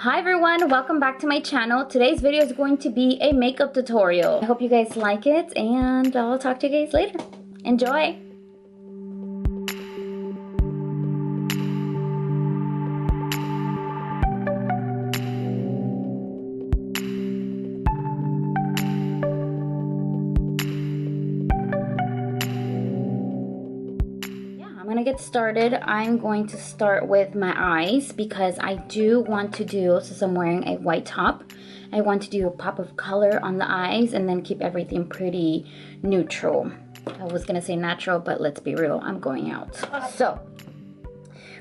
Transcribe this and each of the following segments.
Hi everyone, welcome back to my channel. Today's video is going to be a makeup tutorial. I hope you guys like it and I'll talk to you guys later. Enjoy! I'm gonna get started. I'm going to start with my eyes because I do want to do, since I'm wearing a white top, I want to do a pop of color on the eyes and then keep everything pretty neutral. I was gonna say natural, but let's be real, I'm going out. So,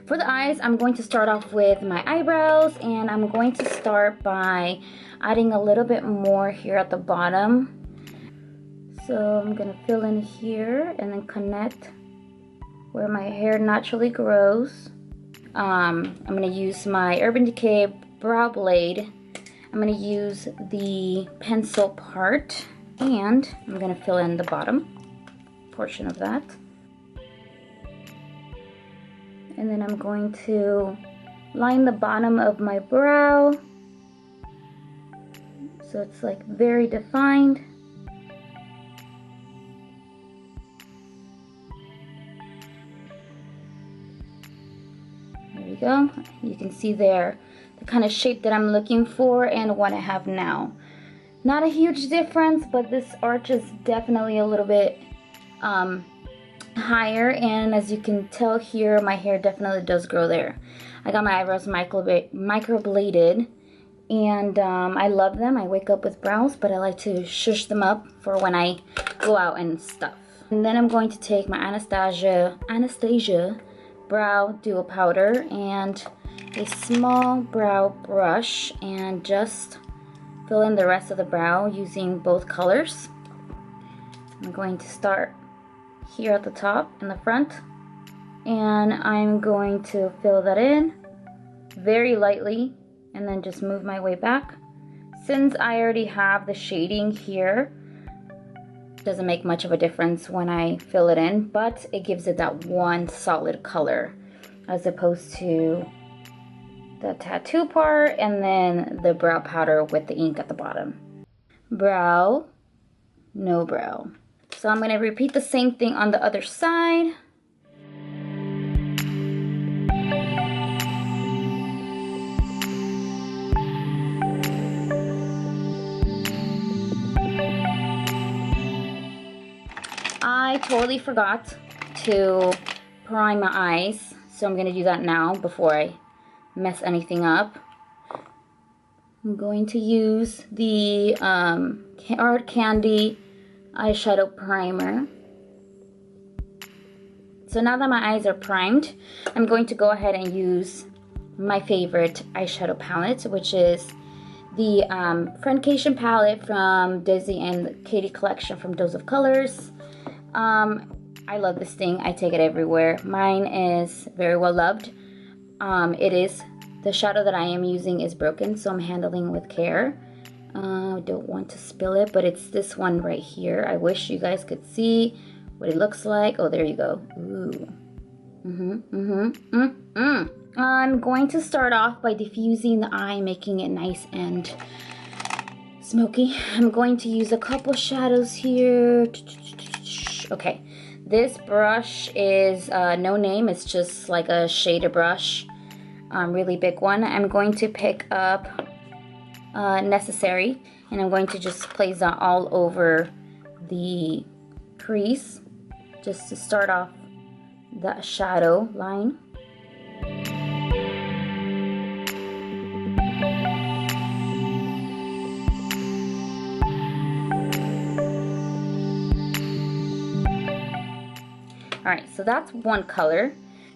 for the eyes, I'm going to start off with my eyebrows, and I'm going to start by adding a little bit more here at the bottom. So I'm gonna fill in here and then connect where my hair naturally grows. I'm gonna use my Urban Decay brow blade. I'm gonna use the pencil part, and I'm gonna fill in the bottom portion of that. And then I'm going to line the bottom of my brow so it's like very defined. There we go. You can see there the kind of shape that I'm looking for and what I have now. Not a huge difference, but this arch is definitely a little bit higher, and as you can tell here, my hair definitely does grow there. I got my eyebrows microbladed, and I love them. I wake up with brows, but I like to shush them up for when I go out and stuff. And then I'm going to take my Anastasia brow duo powder and a small brow brush and just fill in the rest of the brow using both colors. I'm going to start here at the top in the front, and I'm going to fill that in very lightly and then just move my way back. Since I already have the shading here, it doesn't make much of a difference when I fill it in, but it gives it that one solid color as opposed to the tattoo part and then the brow powder with the ink at the bottom. Brow, no brow. So I'm going to repeat the same thing on the other side. I totally forgot to prime my eyes, so I'm going to do that now before I mess anything up. I'm going to use the Hard Candy eyeshadow primer. So now that my eyes are primed, I'm going to go ahead and use my favorite eyeshadow palette, which is the Friendcation palette from Dizzy and Katie collection from Dose of Colors. I love this thing. I take it everywhere. Mine is very well loved. The shadow that I am using is broken, so I'm handling with care. I don't want to spill it, but it's this one right here. I wish you guys could see what it looks like. Oh, there you go. Ooh. I'm going to start off by diffusing the eye, making it nice and smoky. I'm going to use a couple shadows here. Okay, this brush is no name. It's just like a shader brush, really big one. I'm going to pick up Necessary, and I'm going to just place that all over the crease just to start off that shadow line. Alright, so that's one color.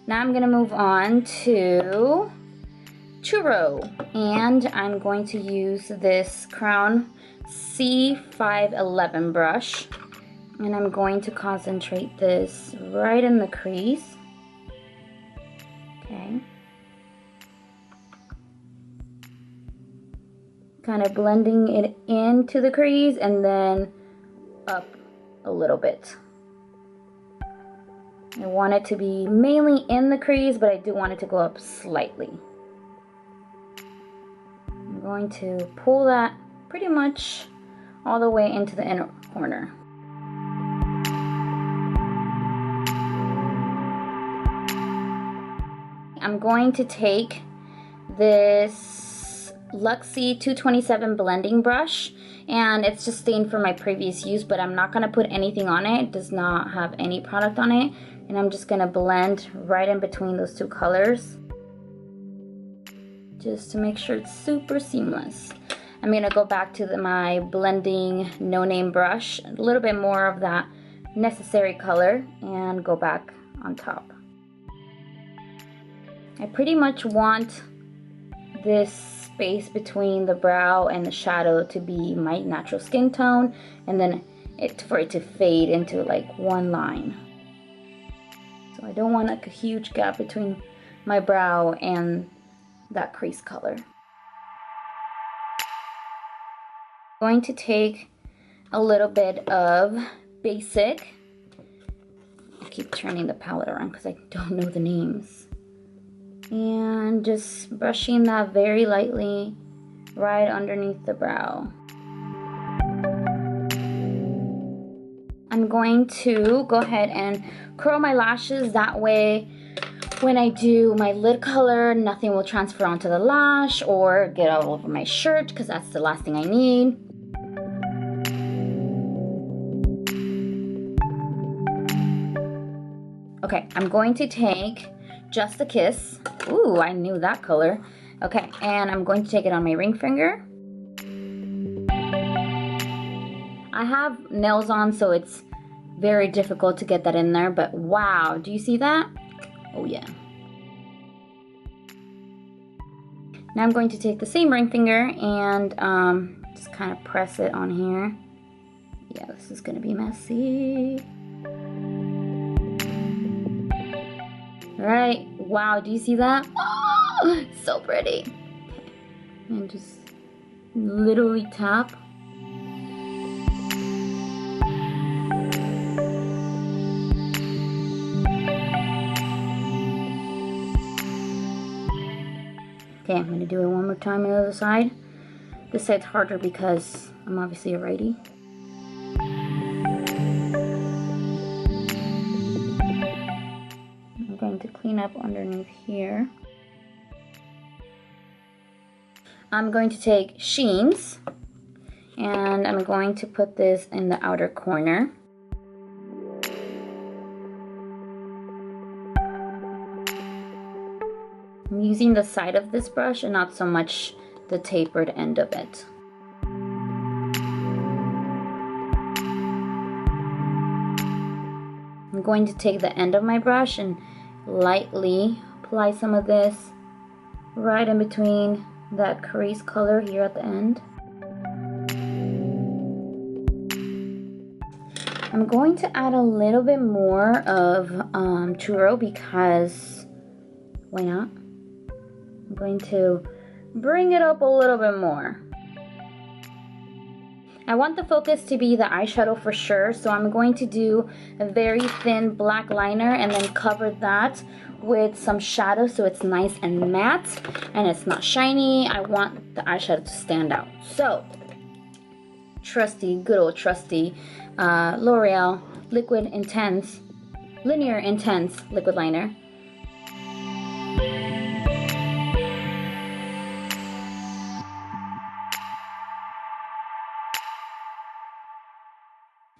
Now I'm going to move on to Churro, and I'm going to use this Crown C511 brush, and I'm going to concentrate this right in the crease. Okay. Kind of blending it into the crease and then up a little bit. I want it to be mainly in the crease, but I do want it to go up slightly. I'm going to pull that pretty much all the way into the inner corner. I'm going to take this Luxie 227 blending brush, and it's just stained from my previous use, but I'm not going to put anything on it. It does not have any product on it, and I'm just going to blend right in between those two colors just to make sure it's super seamless. I'm going to go back to my blending no name brush, a little bit more of that necessary color, and go back on top. I pretty much want this space between the brow and the shadow to be my natural skin tone, and then for it to fade into like one line. So I don't want like a huge gap between my brow and that crease color. I'm going to take a little bit of basic. I keep turning the palette around because I don't know the names. And just brushing that very lightly right underneath the brow. I'm going to go ahead and curl my lashes, that way when I do my lid color, nothing will transfer onto the lash or get all over my shirt, because that's the last thing I need. Okay, I'm going to take Just a Kiss. Ooh, I knew that color. Okay, and I'm going to take it on my ring finger. I have nails on, so it's very difficult to get that in there, but wow, do you see that? Oh yeah. Now I'm going to take the same ring finger and just kind of press it on here. Yeah, this is gonna be messy. Right, wow, do you see that? Oh, so pretty. Okay. And just literally tap. Okay, I'm gonna do it one more time on the other side. This side's harder because I'm obviously a righty. I'm going to clean up underneath here. I'm going to take Sheens and I'm going to put this in the outer corner. I'm using the side of this brush and not so much the tapered end of it. I'm going to take the end of my brush and lightly apply some of this right in between that crease color here at the end. I'm going to add a little bit more of churro because why not? I'm going to bring it up a little bit more. I want the focus to be the eyeshadow for sure, so I'm going to do a very thin black liner and then cover that with some shadow so it's nice and matte and it's not shiny. I want the eyeshadow to stand out. So, good old trusty L'Oreal Linear Intense liquid liner.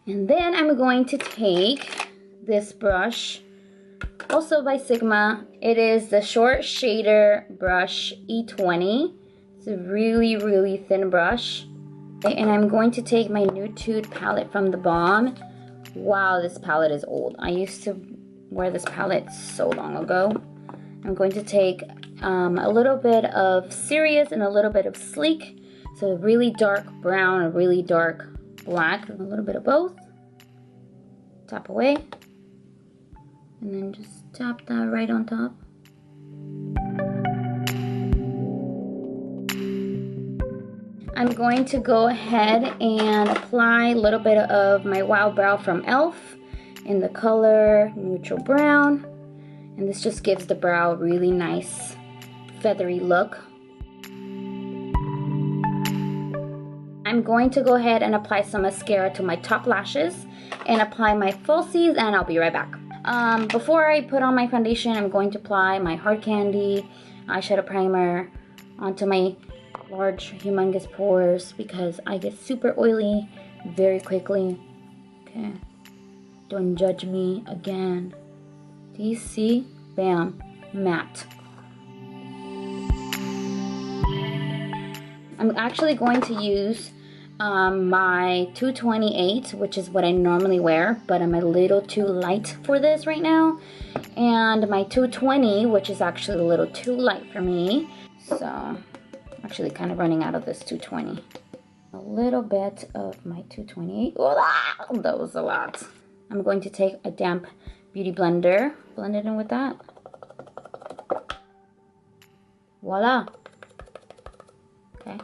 And then I'm going to take this brush, also by Sigma. It is the Short Shader Brush E20. It's a really, really thin brush. And I'm going to take my Nude palette from the Balm. Wow, this palette is old. I used to wear this palette so long ago. I'm going to take a little bit of Serious and a little bit of Sleek. So a really dark brown, a really dark black, a little bit of both. Tap away, and then just tap that right on top. I'm going to go ahead and apply a little bit of my Wild Brow from e.l.f. in the color Neutral Brown, and this just gives the brow a really nice feathery look. I'm going to go ahead and apply some mascara to my top lashes and apply my falsies, and I'll be right back. Before I put on my foundation, I'm going to apply my Hard Candy eyeshadow primer onto my large, humongous pores because I get super oily very quickly. Okay, don't judge me again. Do you see? Bam, matte. I'm actually going to use my 228, which is what I normally wear, but I'm a little too light for this right now. And my 220, which is actually a little too light for me. So I'm actually kind of running out of this 220. A little bit of my 228. Oh, that was a lot. I'm going to take a damp beauty blender, blend it in with that. Voila. Okay.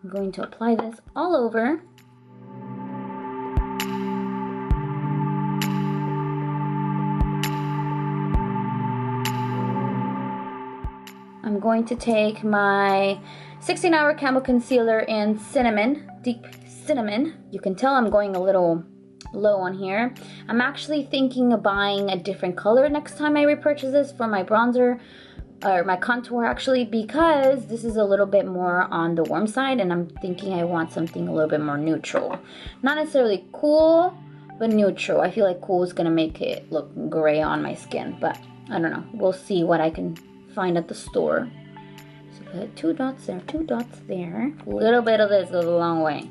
I'm going to apply this all over. I'm going to take my 16-hour Camo Concealer in Cinnamon, Deep Cinnamon. You can tell I'm going a little low on here. I'm actually thinking of buying a different color next time I repurchase this for my bronzer, or my contour actually, because this is a little bit more on the warm side and I'm thinking I want something a little bit more neutral. Not necessarily cool, but neutral. I feel like cool is gonna make it look gray on my skin, but I don't know. We'll see what I can find at the store. So put 2 dots there, 2 dots there. A little bit of this goes a long way.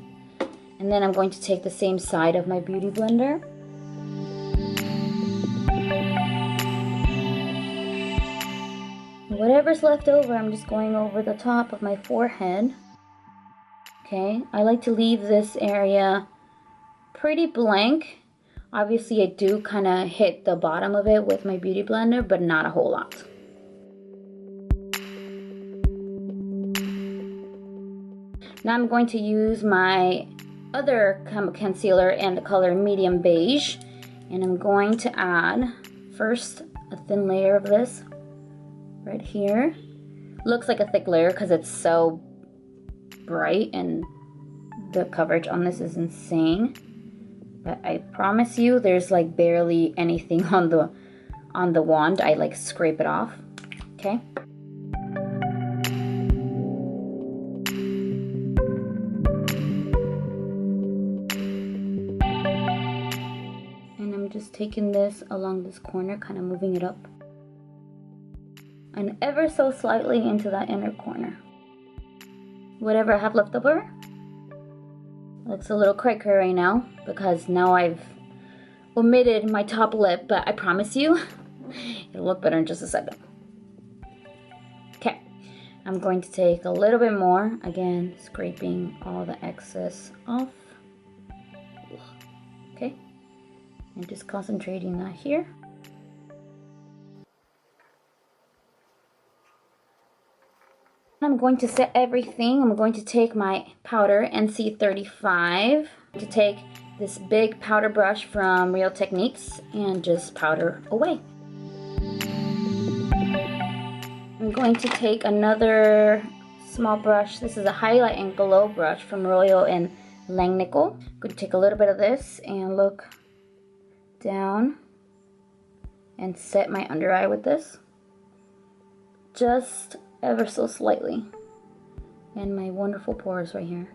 And then I'm going to take the same side of my beauty blender. Whatever's left over, I'm just going over the top of my forehead. Okay, I like to leave this area pretty blank. Obviously, I do kind of hit the bottom of it with my beauty blender, but not a whole lot. Now I'm going to use my other concealer in the color medium beige, and I'm going to add first a thin layer of this right here. Looks like a thick layer because it's so bright and the coverage on this is insane, but I promise you there's like barely anything on the wand. I like scrape it off. Okay, and I'm just taking this along this corner, kind of moving it up and ever so slightly into that inner corner. Whatever I have left over. Looks a little cricker right now because now I've omitted my top lip, but I promise you it'll look better in just a second. Okay, I'm going to take a little bit more, again scraping all the excess off. Okay, and just concentrating that here. I'm going to set everything. I'm going to take my powder NC35, to take this big powder brush from Real Techniques and just powder away. I'm going to take another small brush. This is a highlight and glow brush from Royal and Langnickel. I'm going to take a little bit of this and look down and set my under eye with this. Just ever so slightly, and my wonderful pores right here.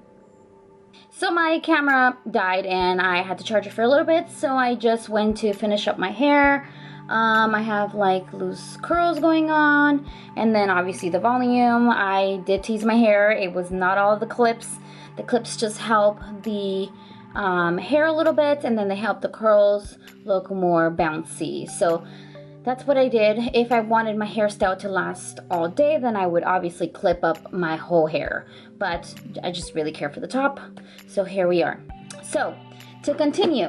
So my camera died and I had to charge it for a little bit, so I just went to finish up my hair. I have like loose curls going on, and then obviously the volume. I did tease my hair. It was not all of the clips. The clips just help the hair a little bit, and then they help the curls look more bouncy. So that's what I did. If I wanted my hairstyle to last all day, then I would obviously clip up my whole hair. But I just really care for the top. So here we are. So to continue,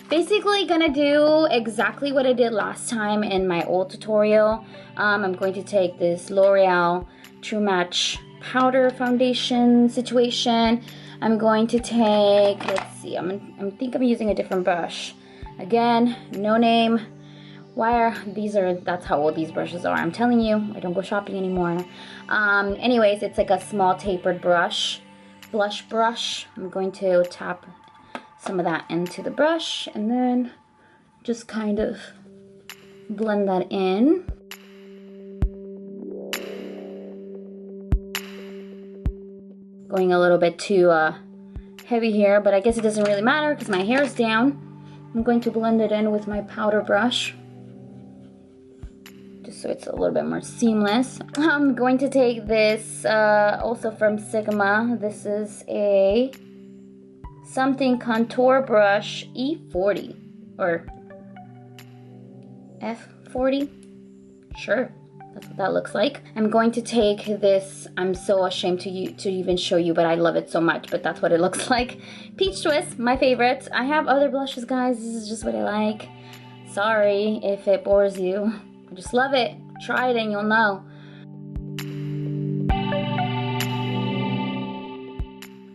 basically gonna do exactly what I did last time in my old tutorial. I'm going to take this L'Oreal True Match powder foundation situation. I'm going to take, let's see, I think I'm using a different brush. Again, no name. That's how old these brushes are. I'm telling you, I don't go shopping anymore. Anyways, it's like a small tapered blush brush. I'm going to tap some of that into the brush and then just kind of blend that in. Going a little bit too heavy here, but I guess it doesn't really matter because my hair is down. I'm going to blend it in with my powder brush, just so it's a little bit more seamless. I'm going to take this also from Sigma. This is a something contour brush E40 or F40. Sure, that's what that looks like. I'm going to take this, I'm so ashamed to even show you, but I love it so much, but that's what it looks like. Peach Twist, my favorite. I have other blushes, guys. This is just what I like. Sorry if it bores you. I just love it. Try it and you'll know.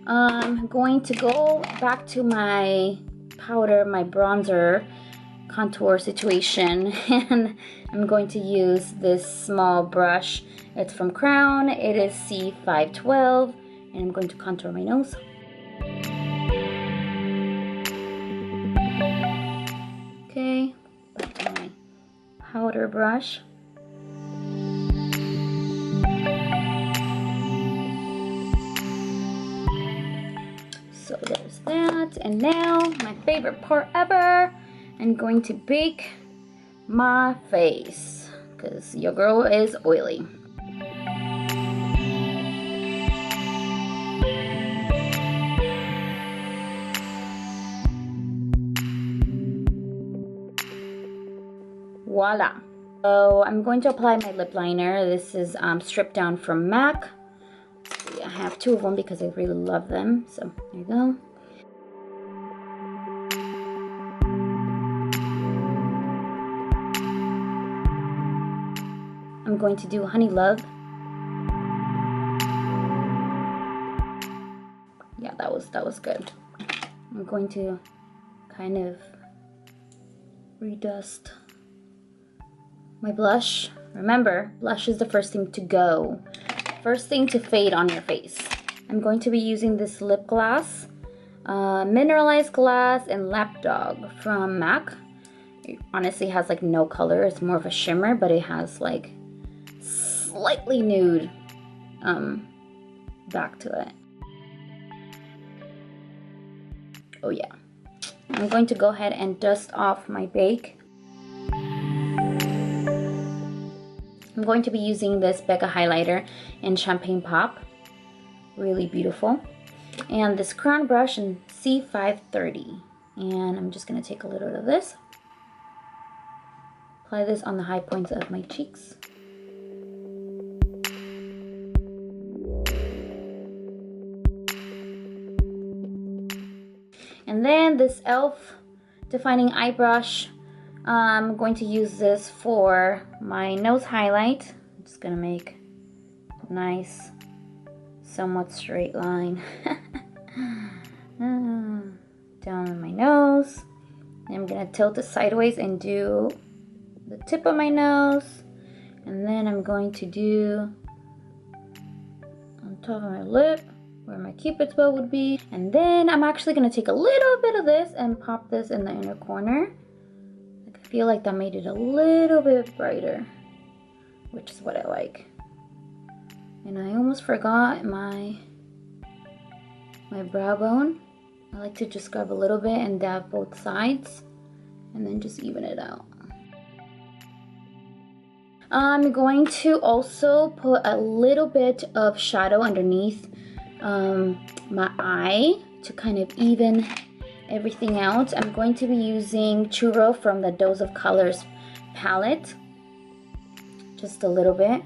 I'm going to go back to my powder, my bronzer contour situation, and I'm going to use this small brush. It's from Crown. It is C512, and I'm going to contour my nose. Okay, back to my powder brush. So there's that, and now my favorite part ever, I'm going to bake my face because your girl is oily. Voila. So I'm going to apply my lip liner. This is stripped down from MAC. See, I have two of them because I really love them. So there you go. I'm going to do Honey Love. Yeah, that was good. I'm going to kind of redust my blush. Remember, blush is the first thing to go. First thing to fade on your face. I'm going to be using this lip gloss, Mineralized Glass and Lapdog from MAC. It honestly has like no color. It's more of a shimmer, but it has like slightly nude back to it. Oh yeah. I'm going to go ahead and dust off my bake. I'm going to be using this Becca highlighter in Champagne Pop. Really beautiful. And this crown brush in C530. And I'm just going to take a little bit of this. Apply this on the high points of my cheeks. And then this e.l.f. defining eye brush. I'm going to use this for my nose highlight. I'm just going to make a nice, somewhat straight line down on my nose. And I'm going to tilt it sideways and do the tip of my nose. And then I'm going to do on top of my lip where my cupid's bow would be. And then I'm actually going to take a little bit of this and pop this in the inner corner. I feel like that made it a little bit brighter, which is what I like. And I almost forgot my brow bone. I like to just grab a little bit and dab both sides and then just even it out. I'm going to also put a little bit of shadow underneath my eye to kind of even everything out. I'm going to be using Churro from the Dose of Colors palette. Just a little bit.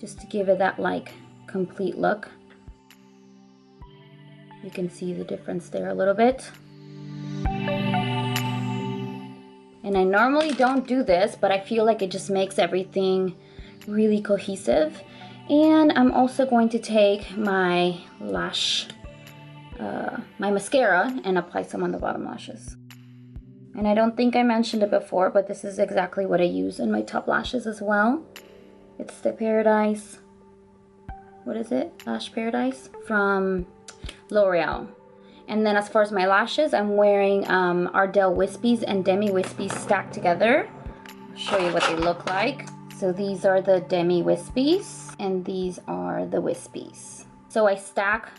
Just to give it that like complete look. You can see the difference there a little bit. And I normally don't do this, but I feel like it just makes everything really cohesive. And I'm also going to take my lash, my mascara and apply some on the bottom lashes. And I don't think I mentioned it before, but this is exactly what I use in my top lashes as well. It's the Paradise, what is it? Lash Paradise from L'Oreal. And then as far as my lashes, I'm wearing Ardell Wispies and Demi Wispies stacked together. I'll show you what they look like. So these are the Demi Wispies, and these are the Wispies. So I stack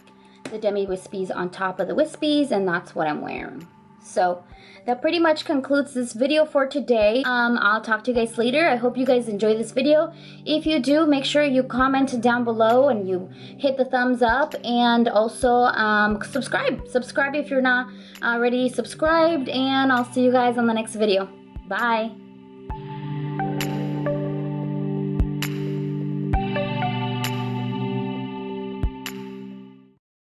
the Demi Wispies on top of the Wispies, and that's what I'm wearing. So that pretty much concludes this video for today. I'll talk to you guys later. I hope you guys enjoy this video. If you do, make sure you comment down below and you hit the thumbs up, and also subscribe if you're not already subscribed, and I'll see you guys on the next video. Bye.